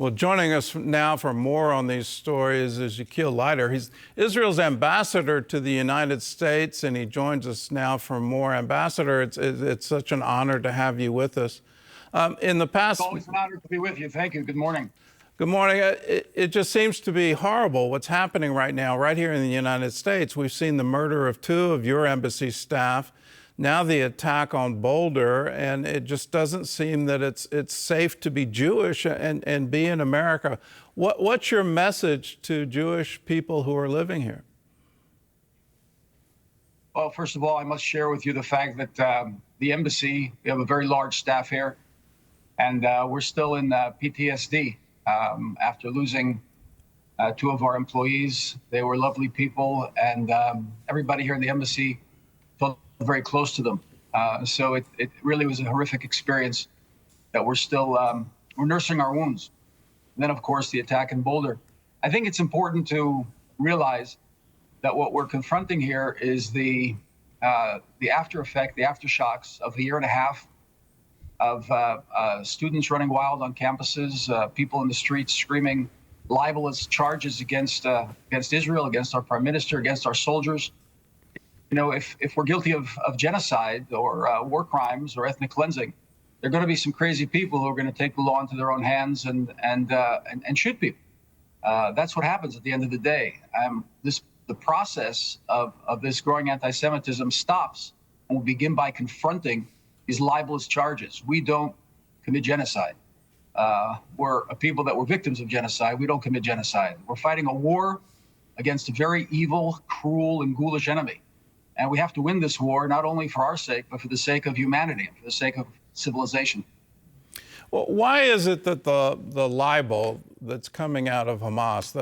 Well, joining us now for more on these stories is Yechiel Leiter. He's Israel's ambassador to the United States, and he joins us now for more. Ambassador, it's such an honor to have you with us. In the past, it's always an honor to be with you. Thank you. Good morning. Good morning. It just seems to be horrible what's happening right now, right here in the United States. We've seen the murder of 2 of your embassy staff, now the attack on Boulder, and it just doesn't seem that it's safe to be Jewish and be in America. What's your message to Jewish people who are living here? Well, first of all, I must share with you the fact that the embassy, we have a very large staff here, and we're still in PTSD after losing 2 of our employees. They were lovely people, and everybody here in the embassy felt very close to them. So it really was a horrific experience that we're still we're nursing our wounds. And then, of course, the attack in Boulder. I think it's important to realize that what we're confronting here is the after effect, the aftershocks of a year and a half of students running wild on campuses, people in the streets screaming libelous charges against Israel, against our prime minister, against our soldiers. You know, if we're guilty of genocide or war crimes or ethnic cleansing, there are going to be some crazy people who are going to take the law into their own hands and shoot people. That's what happens at the end of the day. The process of this growing anti-Semitism stops and we begin by confronting these libelous charges. We don't commit genocide. We're a people that were victims of genocide. We don't commit genocide. We're fighting a war against a very evil, cruel, and ghoulish enemy. And we have to win this war, not only for our sake, but for the sake of humanity, for the sake of civilization. Well, why is it that the libel that's coming out of Hamas,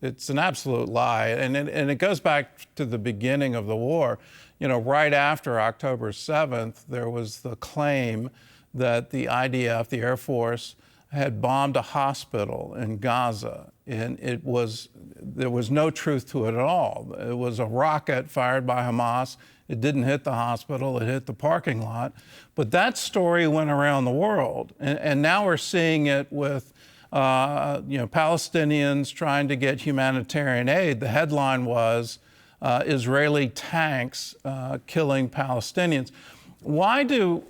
it's an absolute lie, and it goes back to the beginning of the war. You know, right after October 7th, there was the claim that the IDF, the Air Force, had bombed a hospital in Gaza, and there was no truth to it at all. It was a rocket fired by Hamas. It didn't hit the hospital, it hit the parking lot. But that story went around the world, and now we're seeing it with Palestinians trying to get humanitarian aid. The headline was Israeli tanks killing Palestinians. Why do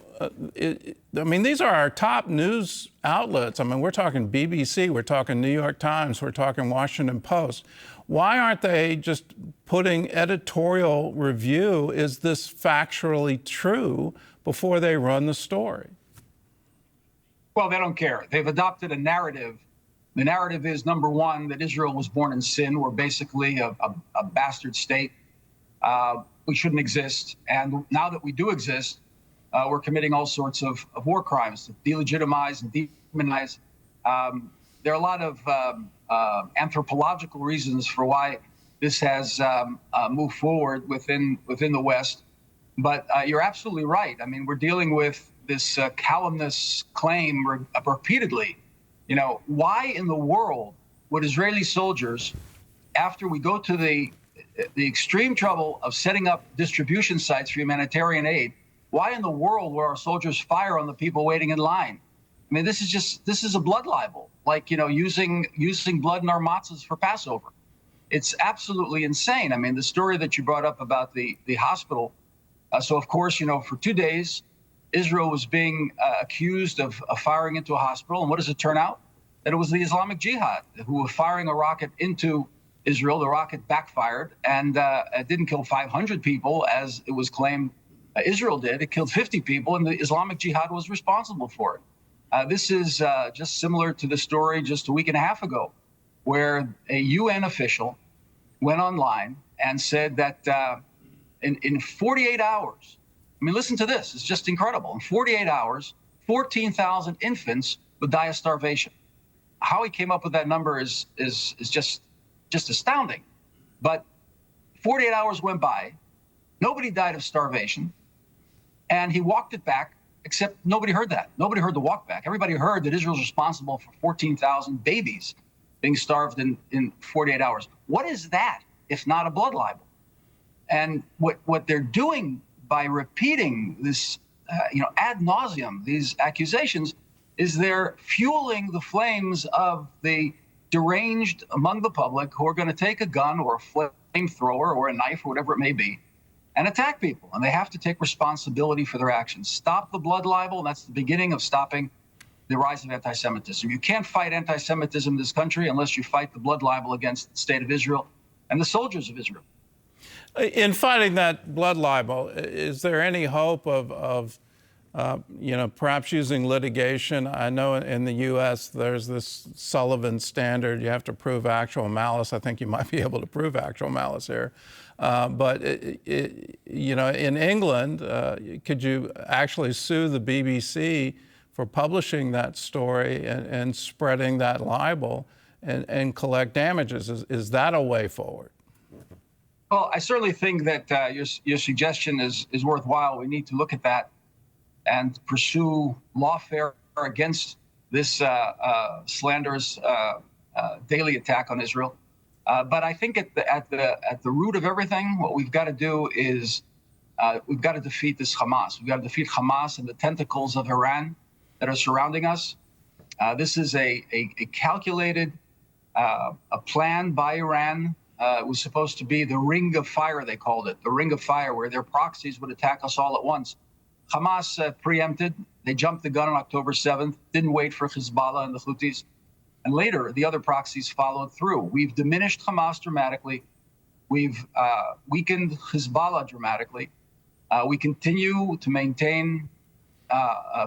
these are our top news outlets. I mean, we're talking BBC, we're talking New York Times, we're talking Washington Post. Why aren't they just putting editorial review, is this factually true, before they run the story? Well, they don't care. They've adopted a narrative. The narrative is, number one, that Israel was born in sin. We're basically a bastard state. We shouldn't exist. And now that we do exist, we're committing all sorts of war crimes to delegitimize and demonize. There are a lot of anthropological reasons for why this has moved forward within the West. But you're absolutely right. I mean, we're dealing with this calumnious claim repeatedly. You know, why in the world would Israeli soldiers, after we go to the extreme trouble of setting up distribution sites for humanitarian aid, why in the world would our soldiers fire on the people waiting in line? I mean, this is a blood libel, like, you know, using blood in our matzahs for Passover. It's absolutely insane. I mean, the story that you brought up about the hospital. So, of course, you know, for 2 days, Israel was being accused of firing into a hospital. And what does it turn out? That it was the Islamic Jihad who were firing a rocket into Israel. The rocket backfired and it didn't kill 500 people, as it was claimed Israel did. It killed 50 people, and the Islamic Jihad was responsible for it. This is just similar to the story just a week and a half ago, where a UN official went online and said that in 48 hours, I mean, listen to this, it's just incredible. In 48 hours, 14,000 infants would die of starvation. How he came up with that number is just astounding. But 48 hours went by, nobody died of starvation, and he walked it back, except nobody heard that. Nobody heard the walk back. Everybody heard that Israel's responsible for 14,000 babies being starved in 48 hours. What is that if not a blood libel? And what they're doing by repeating this, ad nauseum, these accusations, is they're fueling the flames of the deranged among the public who are going to take a gun or a flamethrower or a knife or whatever it may be and attack people. And they have to take responsibility for their actions. Stop the blood libel. That's the beginning of stopping the rise of anti-Semitism. You can't fight anti-Semitism in this country unless you fight the blood libel against the state of Israel and the soldiers of Israel. In fighting that blood libel, is there any hope of perhaps using litigation? I know in the U.S. there's this Sullivan standard. You have to prove actual malice. I think you might be able to prove actual malice here. But in England, could you actually sue the BBC for publishing that story and spreading that libel and collect damages? Is that a way forward? Well, I certainly think that your suggestion is worthwhile. We need to look at that and pursue lawfare against this slanderous daily attack on Israel. But I think at the root of everything, what we've got to do is we've got to defeat this Hamas. We've got to defeat Hamas and the tentacles of Iran that are surrounding us. This is a calculated a plan by Iran. It was supposed to be the ring of fire, they called it, the ring of fire, where their proxies would attack us all at once. Hamas preempted. They jumped the gun on October 7th, didn't wait for Hezbollah and the Houthis. And later, the other proxies followed through. We've diminished Hamas dramatically. We've weakened Hezbollah dramatically. We continue to maintain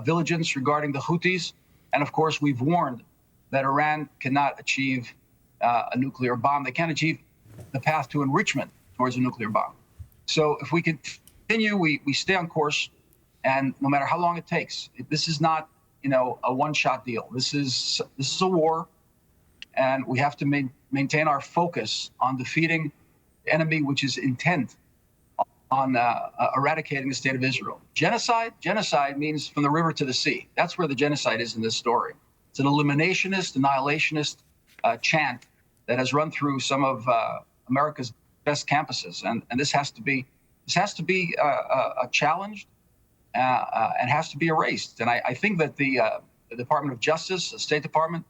vigilance regarding the Houthis. And of course, we've warned that Iran cannot achieve a nuclear bomb. They can't achieve the path to enrichment towards a nuclear bomb. So if we continue, we stay on course, and no matter how long it takes, this is not, a one-shot deal. This is a war, and we have to maintain our focus on defeating the enemy, which is intent on eradicating the state of Israel. Genocide means from the river to the sea. That's where the genocide is in this story. It's an eliminationist, annihilationist chant that has run through some of America's best campuses, and this has to be challenged and has to be erased. And I think that the Department of Justice, the State Department,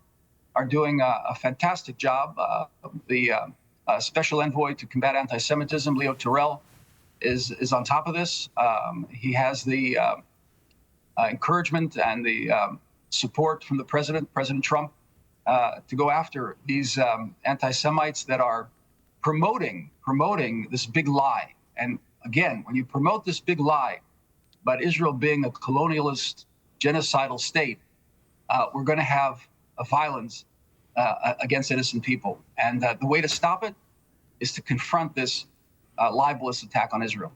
are doing a fantastic job. The Special Envoy to combat anti-Semitism, Leo Terrell, is on top of this. He has the encouragement and the support from the President Trump, to go after these anti-Semites that are promoting this big lie. And again, when you promote this big lie about Israel being a colonialist, genocidal state, we're going to have a violence against innocent people. And the way to stop it is to confront this libelous attack on Israel.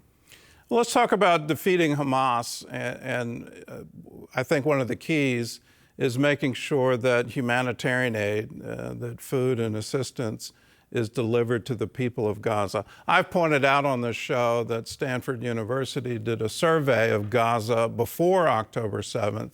Well, let's talk about defeating Hamas. And I think one of the keys is making sure that humanitarian aid, that food and assistance is delivered to the people of Gaza. I've pointed out on this show that Stanford University did a survey of Gaza before October 7th,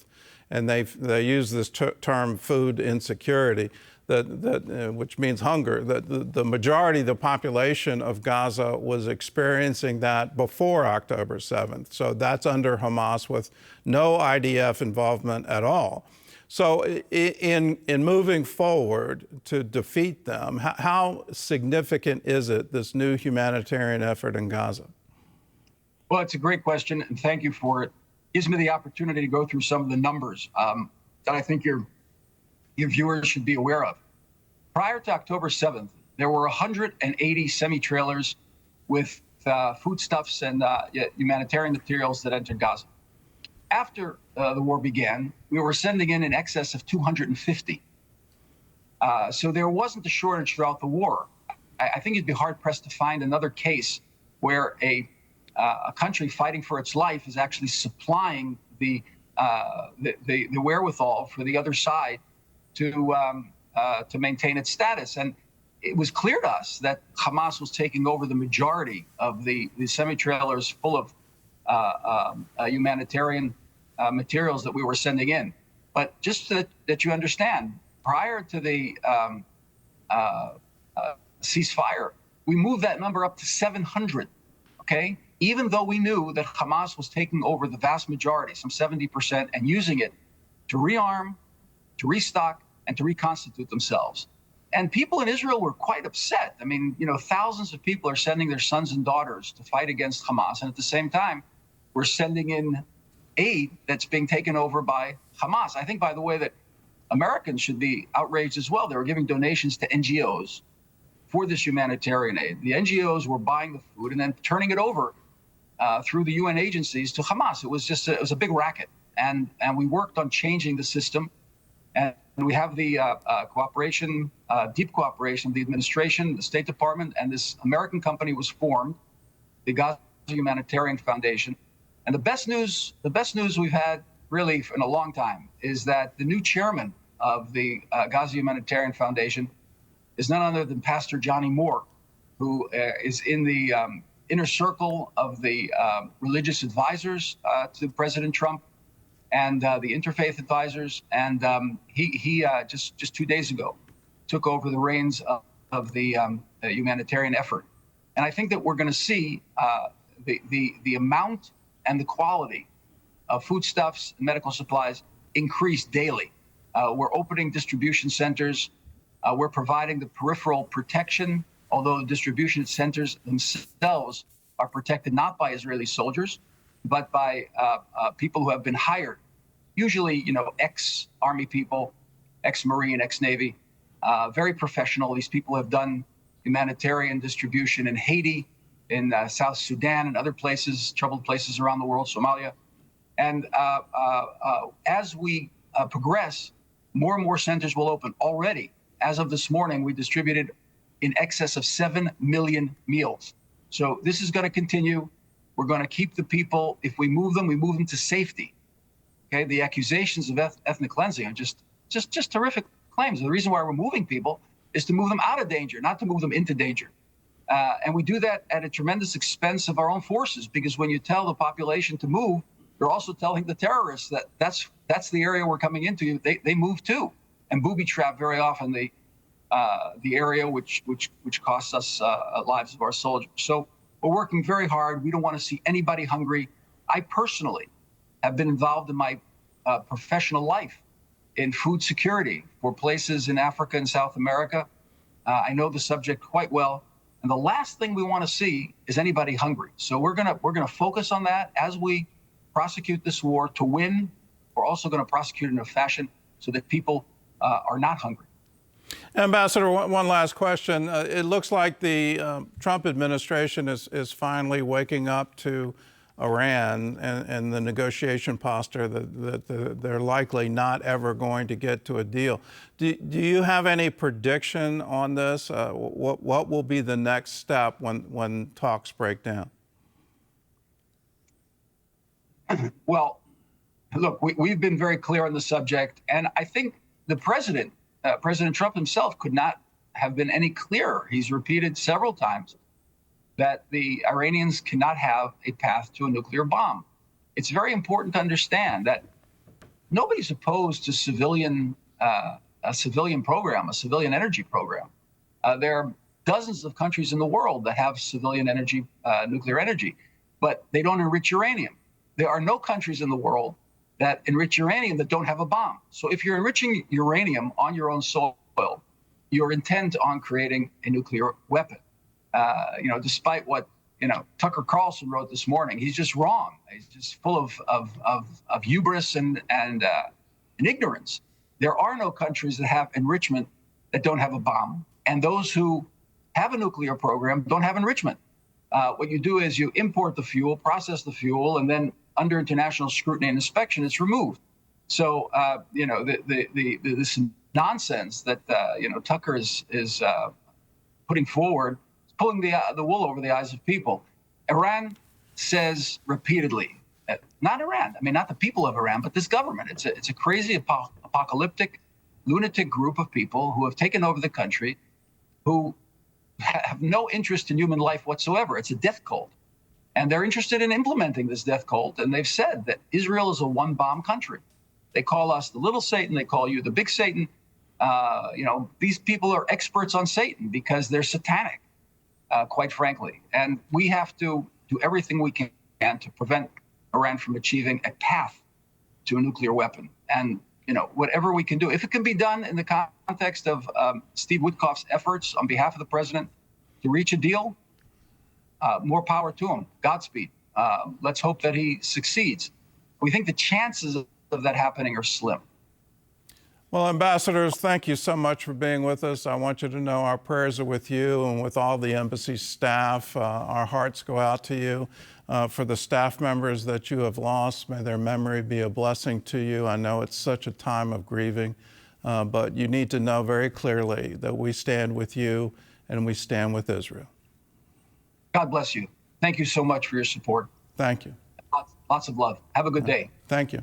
and they use this term food insecurity, which means hunger, that the majority of the population of Gaza was experiencing that before October 7th. So that's under Hamas with no IDF involvement at all. So in moving forward to defeat them, how significant is it, this new humanitarian effort in Gaza? Well, it's a great question, and thank you for it. It gives me the opportunity to go through some of the numbers that I think your viewers should be aware of. Prior to October 7th, there were 180 semi-trailers with foodstuffs and humanitarian materials that entered Gaza. After the war began, we were sending in excess of 250. So there wasn't a shortage throughout the war. I think you'd be hard-pressed to find another case where a country fighting for its life is actually supplying the wherewithal for the other side to maintain its status. And it was clear to us that Hamas was taking over the majority of the semi-trailers full of humanitarian materials that we were sending in. But just so that you understand, prior to the ceasefire, we moved that number up to 700, okay? Even though we knew that Hamas was taking over the vast majority, some 70%, and using it to rearm, to restock, and to reconstitute themselves. And people in Israel were quite upset. I mean, thousands of people are sending their sons and daughters to fight against Hamas. And at the same time, we're sending in aid that's being taken over by Hamas. I think, by the way, that Americans should be outraged as well. They were giving donations to NGOs for this humanitarian aid. The NGOs were buying the food and then turning it over through the UN agencies to Hamas. It was a big racket. And we worked on changing the system. And we have the cooperation, deep cooperation of the administration, the State Department, and this American company was formed, the Gaza Humanitarian Foundation. And the best news we've had really in a long time is that the new chairman of the Gaza Humanitarian Foundation is none other than Pastor Johnny Moore, who is in the inner circle of the religious advisors to President Trump and the interfaith advisors. And he just 2 days ago took over the reins of the humanitarian effort. And I think that we're going to see the amount and the quality of foodstuffs and medical supplies increase daily. We're opening distribution centers. We're providing the peripheral protection, although the distribution centers themselves are protected not by Israeli soldiers, but by people who have been hired, usually, ex-Army people, ex-Marine, ex-Navy, very professional. These people have done humanitarian distribution in Haiti, in South Sudan, and other places, troubled places around the world, Somalia. And as we progress, more and more centers will open. Already, as of this morning, we distributed in excess of 7 million meals. So this is going to continue. We're going to keep the people. If we move them to safety. Okay, the accusations of ethnic cleansing are just terrific claims. The reason why we're moving people is to move them out of danger, not to move them into danger. And we do that at a tremendous expense of our own forces, because when you tell the population to move, you're also telling the terrorists that that's the area we're coming into. They move too, and booby trap very often the area which costs us lives of our soldiers. So we're working very hard. We don't want to see anybody hungry. I personally have been involved in my professional life in food security for places in Africa and South America. I know the subject quite well. And the last thing we want to see is anybody hungry. So we're gonna focus on that as we prosecute this war to win. We're also going to prosecute in a fashion so that people are not hungry. Ambassador, one last question. It looks like the Trump administration is finally waking up to Iran and the negotiation posture that they're likely not ever going to get to a deal. Do you have any prediction on this? What will be the next step when talks break down? Well, look, we've been very clear on the subject, and I think the President Trump himself could not have been any clearer. He's repeated several times that the Iranians cannot have a path to a nuclear bomb. It's very important to understand that nobody's opposed to a civilian program, a civilian energy program. There are dozens of countries in the world that have civilian energy, nuclear energy, but they don't enrich uranium. There are no countries in the world that enrich uranium that don't have a bomb. So if you're enriching uranium on your own soil, you're intent on creating a nuclear weapon. Despite what Tucker Carlson wrote this morning, he's just wrong. He's just full of hubris and ignorance. There are no countries that have enrichment that don't have a bomb, and those who have a nuclear program don't have enrichment. What you do is you import the fuel, process the fuel, and then under international scrutiny and inspection, it's removed. So this nonsense that Tucker is putting forward, is pulling the wool over the eyes of people. Iran says repeatedly, not Iran, not the people of Iran, but this government. It's a crazy, apocalyptic, lunatic group of people who have taken over the country, who have no interest in human life whatsoever. It's a death cult. And they're interested in implementing this death cult. And they've said that Israel is a one-bomb country. They call us the little Satan. They call you the big Satan. These people are experts on Satan because they're satanic, quite frankly. And we have to do everything we can to prevent Iran from achieving a path to a nuclear weapon. And whatever we can do, if it can be done in the context of Steve Witkoff's efforts on behalf of the president to reach a deal, more power to him. Godspeed. Let's hope that he succeeds. We think the chances of that happening are slim. Well, ambassadors, thank you so much for being with us. I want you to know our prayers are with you and with all the embassy staff. Our hearts go out to you. For the staff members that you have lost, may their memory be a blessing to you. I know it's such a time of grieving, but you need to know very clearly that we stand with you and we stand with Israel. God bless you. Thank you so much for your support. Thank you. Lots of love. Have a good day. Thank you.